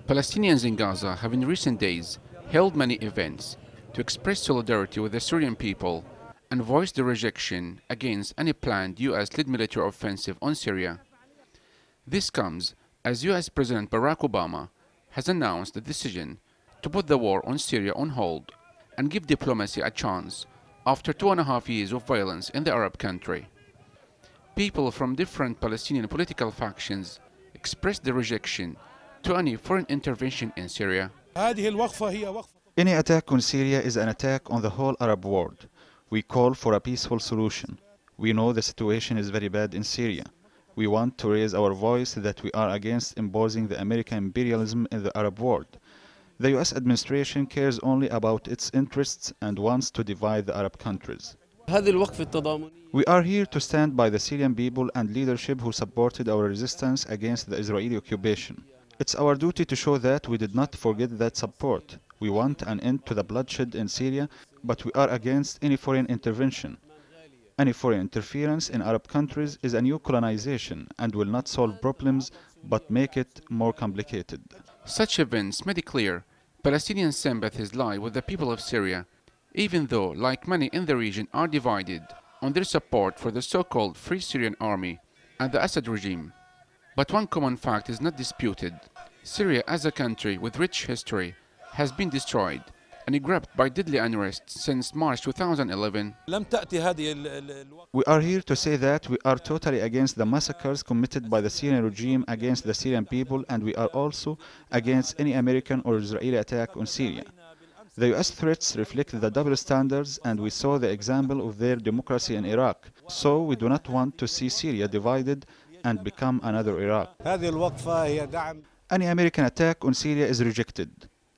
Palestinians in Gaza have in recent days held many events to express solidarity with the Syrian people and voice their rejection against any planned US-led military offensive on Syria. This comes as US President Barack Obama has announced the decision to put the war on Syria on hold and give diplomacy a chance after 2.5 years of violence in the Arab country. People from different Palestinian political factions expressed their rejection to any foreign intervention in Syria. Any attack on Syria is an attack on the whole Arab world. We call for a peaceful solution. We know the situation is very bad in Syria. We want to raise our voice that we are against imposing the American imperialism in the Arab world. The US administration cares only about its interests and wants to divide the Arab countries. We are here to stand by the Syrian people and leadership who supported our resistance against the Israeli occupation. It's our duty to show that we did not forget that support. We want an end to the bloodshed in Syria, but we are against any foreign intervention. Any foreign interference in Arab countries is a new colonization and will not solve problems but make it more complicated. Such events made it clear Palestinian sympathies lie with the people of Syria, even though, like many in the region, are divided on their support for the so-called Free Syrian Army and the Assad regime. But one common fact is not disputed. Syria, as a country with rich history, has been destroyed and gripped by deadly unrest since March 2011. We are here to say that we are totally against the massacres committed by the Syrian regime against the Syrian people, and we are also against any American or Israeli attack on Syria. The US threats reflect the double standards, and we saw the example of their democracy in Iraq. So we do not want to see Syria divided and become another Iraq. Any American attack on Syria is rejected.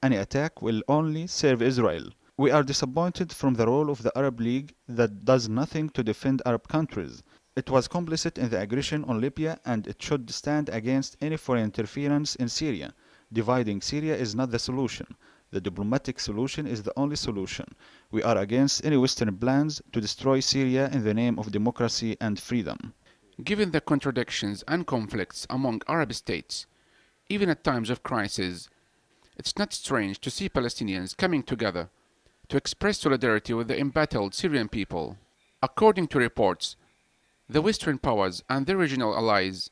Any attack will only serve Israel. We are disappointed from the role of the Arab League that does nothing to defend Arab countries. It was complicit in the aggression on Libya, and it should stand against any foreign interference in Syria. Dividing Syria is not the solution. The diplomatic solution is the only solution. We are against any Western plans to destroy Syria in the name of democracy and freedom. Given the contradictions and conflicts among Arab states, even at times of crisis, it's not strange to see Palestinians coming together to express solidarity with the embattled Syrian people. According to reports, the Western powers and their regional allies,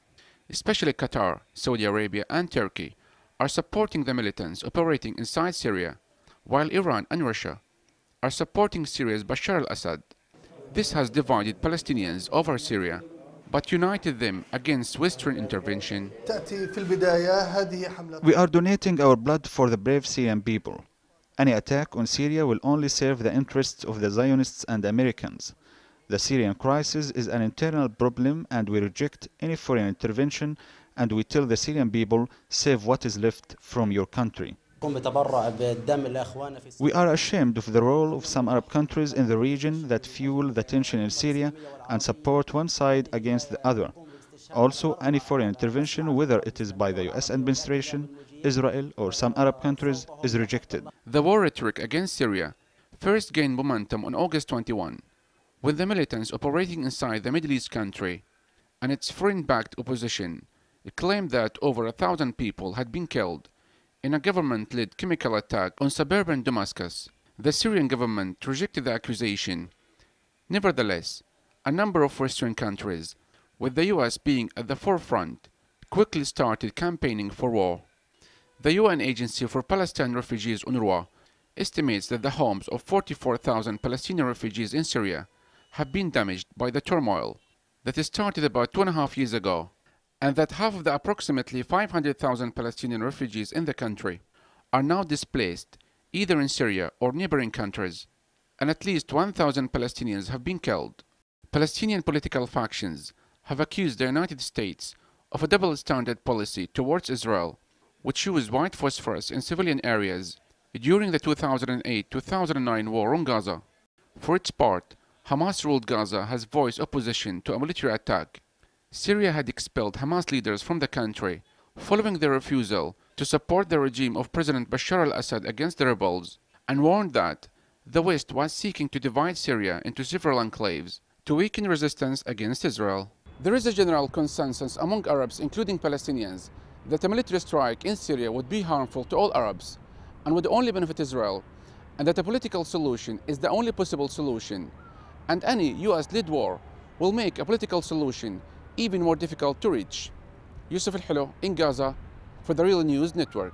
especially Qatar, Saudi Arabia and Turkey, are supporting the militants operating inside Syria, while Iran and Russia are supporting Syria's Bashar al-Assad. This has divided Palestinians over Syria, but united them against Western intervention. We are donating our blood for the brave Syrian people. Any attack on Syria will only serve the interests of the Zionists and Americans. The Syrian crisis is an internal problem, and we reject any foreign intervention, and we tell the Syrian people, save what is left from your country. We are ashamed of the role of some Arab countries in the region that fuel the tension in Syria and support one side against the other. Also, any foreign intervention, whether it is by the US administration, Israel, or some Arab countries, is rejected. The war rhetoric against Syria first gained momentum on August 21, when the militants operating inside the Middle East country and its foreign-backed opposition claimed that over 1,000 people had been killed in a government-led chemical attack on suburban Damascus. The Syrian government rejected the accusation. Nevertheless, a number of Western countries, with the US being at the forefront, quickly started campaigning for war. The UN Agency for Palestine Refugees, UNRWA, estimates that the homes of 44,000 Palestinian refugees in Syria have been damaged by the turmoil that started about 2.5 years ago, and that half of the approximately 500,000 Palestinian refugees in the country are now displaced either in Syria or neighboring countries, and at least 1,000 Palestinians have been killed. Palestinian political factions have accused the United States of a double-standard policy towards Israel, which used white phosphorus in civilian areas during the 2008-2009 war on Gaza. For its part, Hamas-ruled Gaza has voiced opposition to a military attack. Syria had expelled Hamas leaders from the country following their refusal to support the regime of President Bashar al-Assad against the rebels, and warned that the West was seeking to divide Syria into several enclaves to weaken resistance against Israel. There is a general consensus among Arabs, including Palestinians, that a military strike in Syria would be harmful to all Arabs and would only benefit Israel, and that a political solution is the only possible solution, and any US-led war will make a political solution even more difficult to reach. Yusuf Al-Hilo in Gaza for the Real News Network.